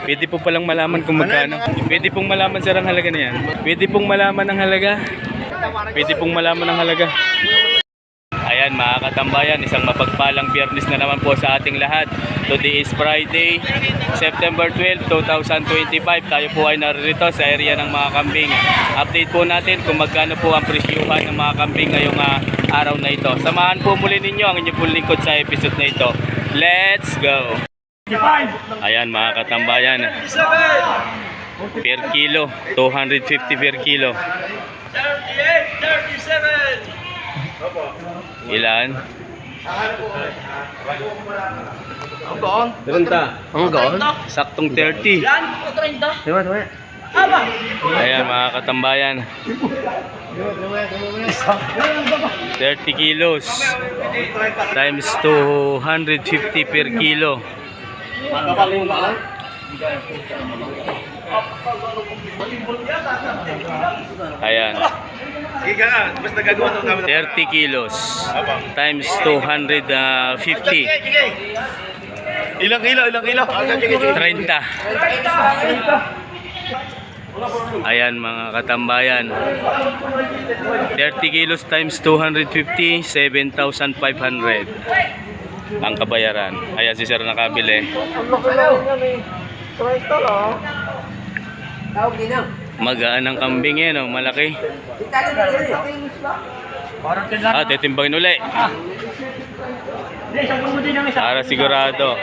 Pwede po palang malaman kung magkano. Pwede pong malaman sir ang halaga na yan. Pwede pong malaman ang halaga. Pwede pong malaman ang halaga. Ayan mga katambayan, isang mapagpalang Biyernes na naman po sa ating lahat. Today is Friday, September 12, 2025. Tayo po ay narito sa area ng mga kambing. Update po natin kung magkano po ang presyuhan ng mga kambing ngayong araw na ito. Samahan po muli ninyo ang inyong pong lingkod sa episode na ito. Let's go! Ayan mga katambayan, per kilo, 250 per kilo. 38, 37. Ilan? Ang goon. 30. Ang goon? Saktong 30. Yan, 30. Diba? Aba. Ayan mga katambayan, 30 kilos times 250 per kilo. Ayan, 30 kilos times 250. Ilang kilo? 30. Ayan mga katambayan, 30 kilos times 250, 7,500 ang kabayaran. Ayan si sir nakabili. Magaan ang kambing yan, oh, malaki. Titimbangin uli para sigurado.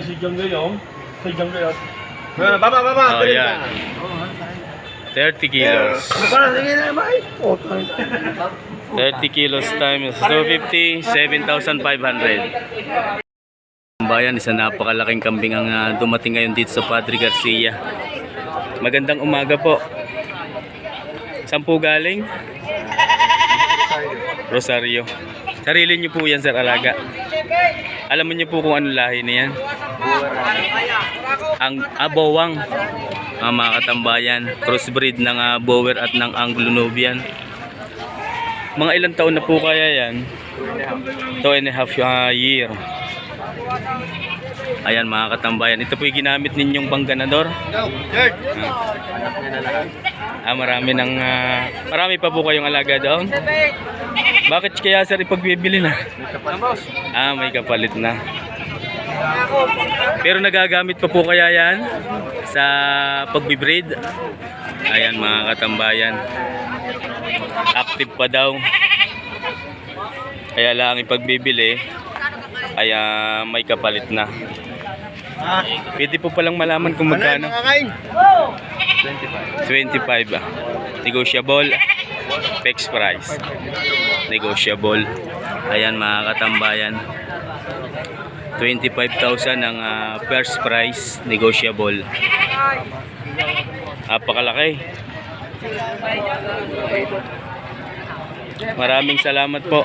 Si Janggayong. Baba. Oh, yan. 30 kilos. 30 kilos times 250, 7,500. Bayan, isa napakalaking kambing ang dumating ngayon dito sa Padre Garcia. Magandang umaga po. Saan po galing? Rosario. Sarili niyo po yan sir, alaga. Alam niyo po kung ano lahi na yan? Ang abowang, mga katambayan, crossbreed ng Boer at ng Anglo-Nubian. Mga ilang taon na po kaya yan? 2.5 year. Ayan mga katambayan, ito po yung ginamit ninyong pangganador. Marami pa po kayong alaga doon. Bakit kaya sir ipagbibili na? May kapalit na. Pero nagagamit pa po kaya yan sa pagbibreed? Ayan mga katambayan, active pa daw. Kaya lang ipagbibili ay may kapalit na. Pwede po palang malaman kung magkano. 25. Negotiable. Fixed price. Negotiable. Ayan mga katambayan, 25,000 ang first price, negotiable. Napakalaki. Maraming salamat po.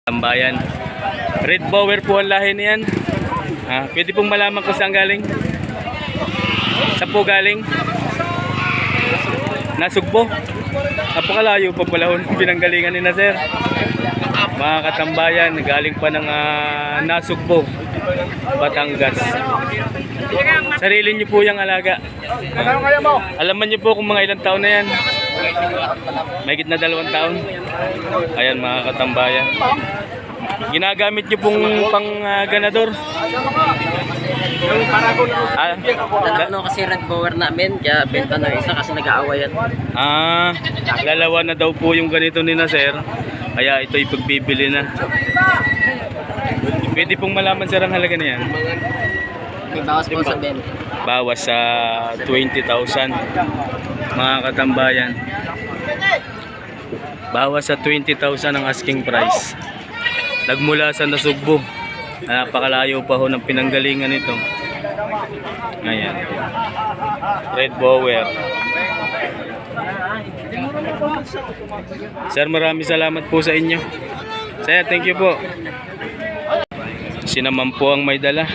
Tambayan. Red Bower po ang lahi niyan. Pwede pong malaman kung saan galing? Saan po galing? Nasugbo. Napakalayo pa pala pinanggalingan ni na sir. Mga katambayan, galing pa ng Nasugbo, Batangas. Sarili niyo po yung alaga. Alaman niyo po kung mga ilang taon na yan. Mahigit na 2 taon. Ayan mga katambayan. Ginagamit niyo pong pang ganador. Dalawa kasi Red Bower namin, kaya benta ng isa kasi nag-aawayan. Dalawa na daw po yung ganito ni na sir. Kaya ito ipagbibili na. Pwede pong malaman sir ang halaga na yan. May bawas po sa 20. Bawas sa 20,000 mga katambayan. Bawas sa 20,000 ang asking price. Nagmula sa Nasugbo. Napakalayo pa ho ng pinanggalingan nito. Ayan. Red Bower. Sir, maraming salamat po sa inyo. Sir, thank you po. Sinaman po ang may dala.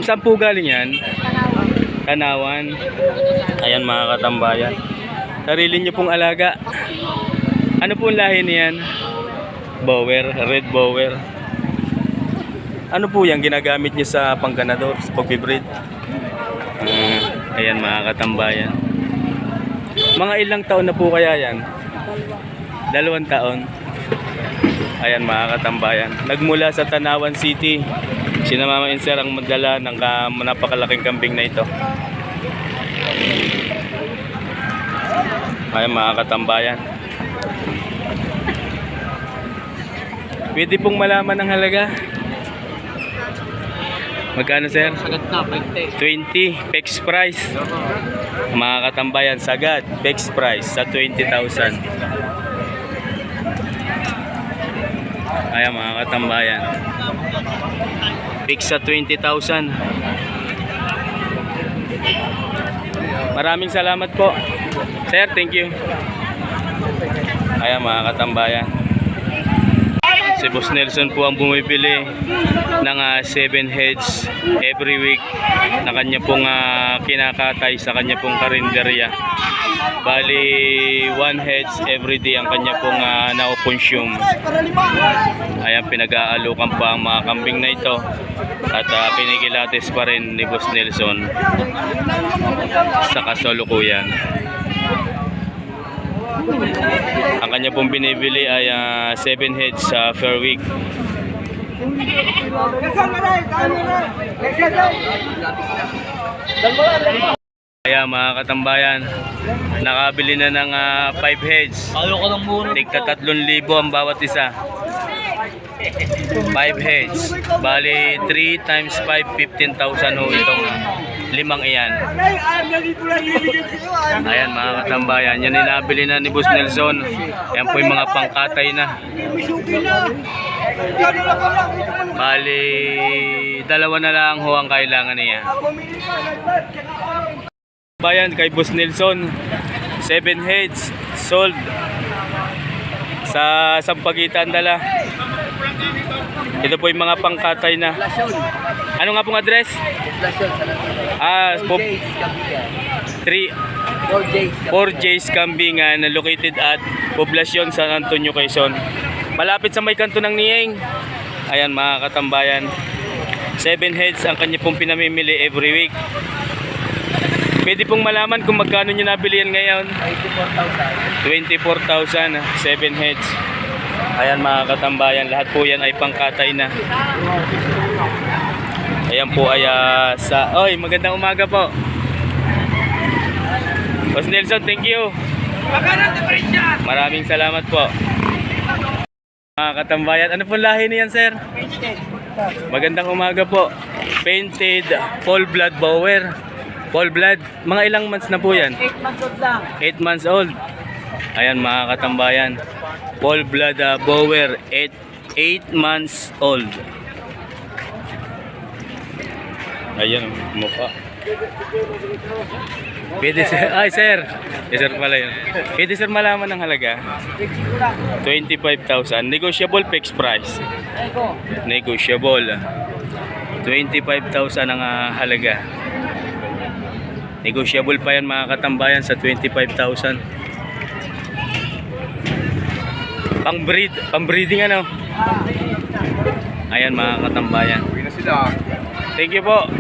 Saan po galing yan? Tanawan. Ayan mga katambayan. Sarili nyo pong alaga. Ano pong lahi niyan? Bower, red bower. Ano po yan ginagamit nyo sa pangganador, sa pagbibreed? Ayan mga katambayan. Mga ilang taon na po kaya yan? 2 taon. Ayan mga katambayan. Nagmula sa Tanawan City. Si Mama Inser ang magdala ng napakalaking kambing na ito. Ayan mga katambayan. Pwede pong malaman ang halaga. Magkano sir? Sagad na, 20 fixed price. Mga katambayan, sagad fixed price sa 20,000. Ayan mga katambayan, fixed sa 20,000. Maraming salamat po sir, thank you. Ayan mga katambayan, si Boss Nelson po ang bumibili ng 7 heads every week na kanya pong kinakatay sa kanya pong karinderya. Bali 1 heads every day ang kanya pong na-consume. Ayan, pinag-aalukan pa ang mga kambing na ito at kinikilates pa rin ni Boss Nelson sa kasalukuyan. Ang kanya pong binibili ay 7 heads per week. Kaya mga katambayan, nakabili na ng 5 heads. Tigta 3,000 ang bawat isa. 5 heads. Bali 3 times 5, 15,000 ho itong 5 iyan. Ayan mga katambayan, yan inabili na ni Boss Nelson. Yan po yung mga pangkatay na. Bali 2 na lang ho ang kailangan niya. Bayan kay Boss Nelson, 7 heads sold sa Sampaguitan dala. Ito po yung mga pangkatay na. Ano nga pong address? 4J's Kambingan, located at Poblacion, San Antonio, Quezon. Malapit sa may kanto ng Nieng. Ayan mga katambayan, 7 heads ang kanya pong pinamimili every week. Pwede pong malaman kung magkano nyo nabili yan ngayon? 24,000, 7 heads. Ayan mga katambayan, lahat po yan ay pangkatay na. Ayan po ay Oy, magandang umaga po. Boss Nelson, thank you. Maraming salamat po. Mga katambayan, ano po lahi niyan sir? Magandang umaga po. Painted full blood bower. Full blood, mga ilang months na po yan? 8 months old lang. 8 months old. Ayan mga katambayan, full blood bower, 8 months old. Ayan mukha. Pwede sir, ay sir, yes, sir pala yun. Pwede sir malaman ng halaga? 25,000, negotiable fixed price. Negotiable, 25,000 ang halaga. Negotiable pa yan mga katambayan sa 25,000. Pang-breeding ano? Ayan mga katambayan. Thank you po.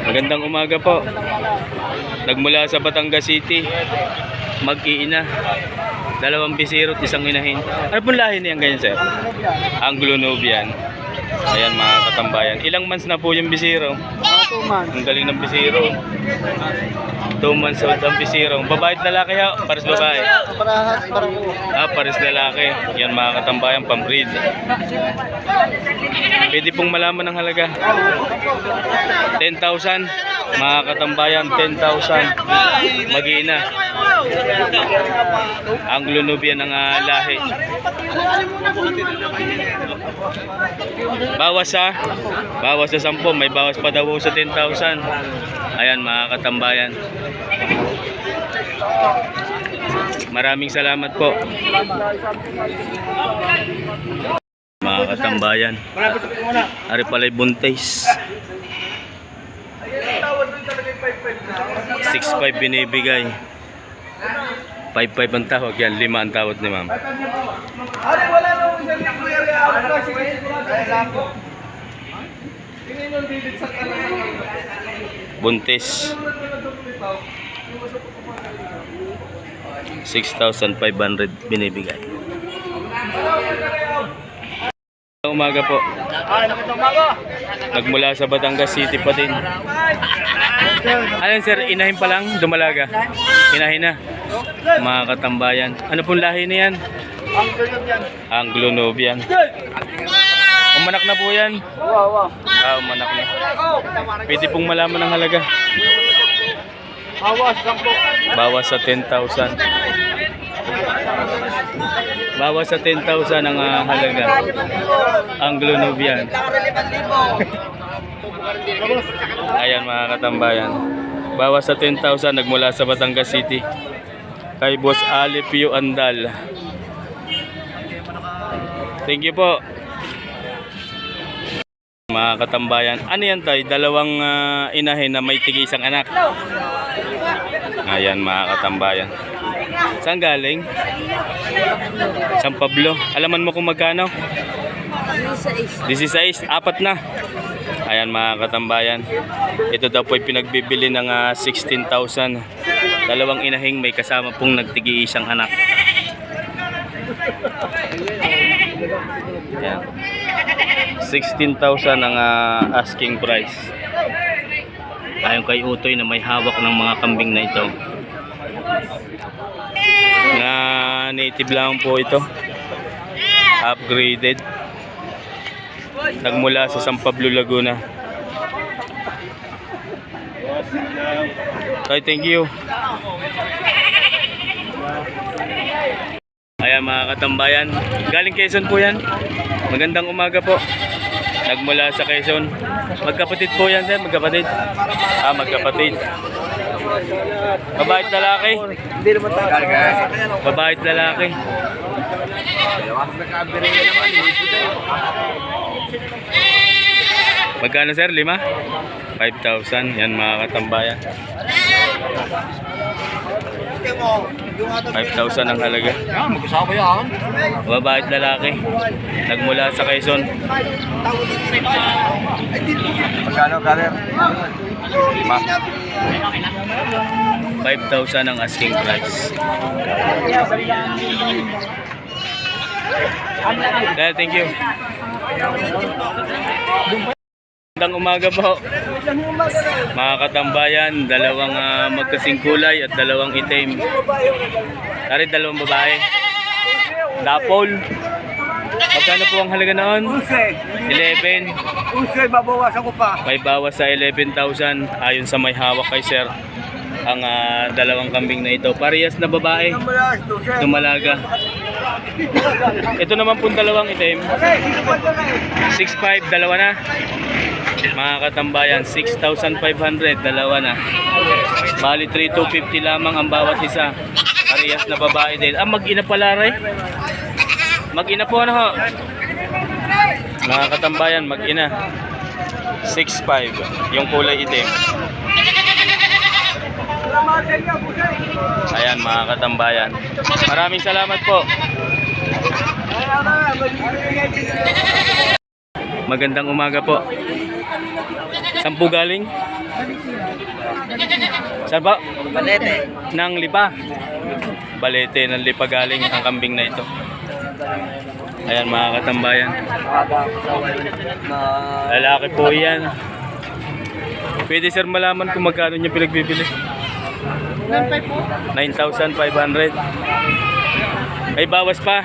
Magandang umaga po. Nagmula sa Batangas City, mag-iina. 2 bisiro at 1 inahin. Ano pong lahi niyan ganyan sir? Anglo-Nubian. Ayan mga katambayan. Ilang months na po yung bisiro? 2 months. Ang galing ng bisiro. 2 months old ang bisiro. Babae at lalaki ha? Pares babae. Pares lalaki. Yan mga katambayan, pambreed. Pwede pong malaman ng halaga. 10,000. Mga katambayan, 10,000. Mag-iina. Anglo-Nubian ang lahi. Bawas sa 10, may bawas pa daw sa 10,000. Ayan mga katambayan. Maraming salamat po. Mga katambayan, ari pala'y buntis. 6.5 binibigay. 5.5 ang tawag yan. 5 ang tawad ni ma'am. Ari, wala nang isang libo yan. Sige, wala ko. Tingin yung bibig sa kanan. Buntis. 6,500 binibigay. Umaga po. Nagmula sa Batangas City pa din. Ano sir, inahin pa lang? Dumalaga? Inahin na? Mga katambayan. Ano pong lahi na yan? Anglo-Nubian. Umanak na po yan? Umanak na. Pwede pong malaman ang halaga. Bawas sa 10,000. Bawas sa 10,000 ang halaga. Anglo-Nubian. Ayan mga katambayan. Bawas sa 10,000 nagmula sa Batangas City. Kay Boss Ali Pio Andal. Thank you po. Mga katambayan. Ano yan tayo? Dalawang inahin na may tig-isang anak. Ayan mga katambayan. Saan galing? San Pablo. Alaman mo kung magkano? 16. Apat na. Ayan mga katambayan. Ito daw po ay pinagbibili ng 16,000. Dalawang inahing may kasama pong nagtigi-isang anak. Ayan. 16,000 ang asking price. Ayon kay Utoy na may hawak ng mga kambing na ito. Na native lang po ito. Upgraded. Nagmula sa San Pablo, Laguna. Okay, thank you. Ayan mga katambayan. Galing Quezon po yan. Magandang umaga po. Nagmula sa Quezon. Magkapatid po yan sir, magkapatid. Magkapatid. Babae at lalaki. Hindi naman tayo. Babae at lalaki. Magkano sir? 5? 5,000. Yan mga katambayan. 5,000 ang halaga. Mag-usawa yan. Babae at lalaki. Nagmula sa Quezon. Magkano, brother? 5,000 ang asking price. Thank you. Magandang umaga po. Mga katambayan, dalawang magkasing kulay at dalawang itim. Tari, dalawang babae. Dapol. Magkano po ang halaga noon? 11. Usoy, babawasan ko pa. May bawas sa 11,000 ayon sa may hawak kay sir. Ang dalawang kambing na ito. Parehas na babae. Dumalaga. Ito naman po dalawang itim. 6,500, dalawa na. Mga katambayan, 6,500, dalawa na. Bali 3,250 lamang ang bawat isa. Parehas na babae din. Mag-ina pala rin. Mag-ina po ano ho. Mga katambayan, mag-ina. 6,500, yung kulay itim. Ayan mga katambayan. Maraming salamat po. Magandang umaga po. Saan po galing? Saan ba? Balete. Nang Lipa. Balete ng Lipa galing ang kambing na ito. Ayan mga katambayan. Lalaki po yan. Pwede sir malaman kung magkano niya pinagbibili? 9,500. May bawas pa.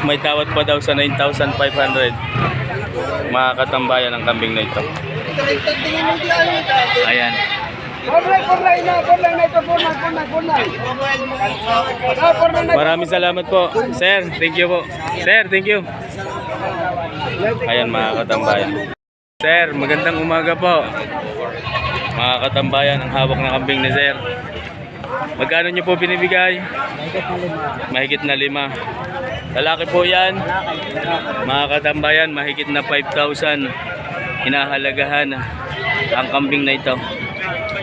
May tawad pa daw sa 9,500. Mga katambayan ang kambing na ito. Ayan. Maraming salamat po. Sir, thank you po. Sir, thank you. Ayan mga katambayan. Sir, magandang umaga po. Mga katambayan, ang hawak ng kambing ni Sir. Magkano nyo po binibigay? Mahigit na 5. Lalaki po yan. Mga katambayan, mahigit na 5,000. Inahalagahan. ang kambing na ito.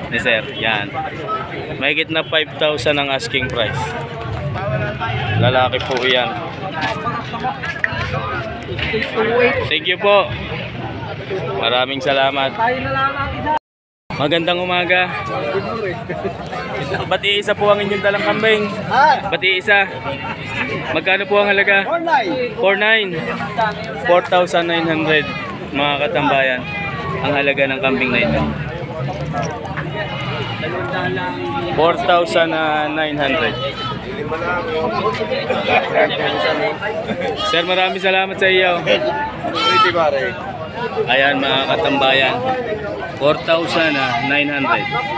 Ni sir, yan. Mahigit na 5,000 ang asking price. Lalaki po yan. Thank you po. Maraming salamat. Magandang umaga. Ba't iisa po ang inyong dalang kambing? Ba't iisa? Magkano po ang halaga? 4,900. 4,900 mga katambayan. Ang halaga ng kambing na ito. 4,900. Sir, maraming salamat sa iyo. Ayan mga katambayan. 4,900.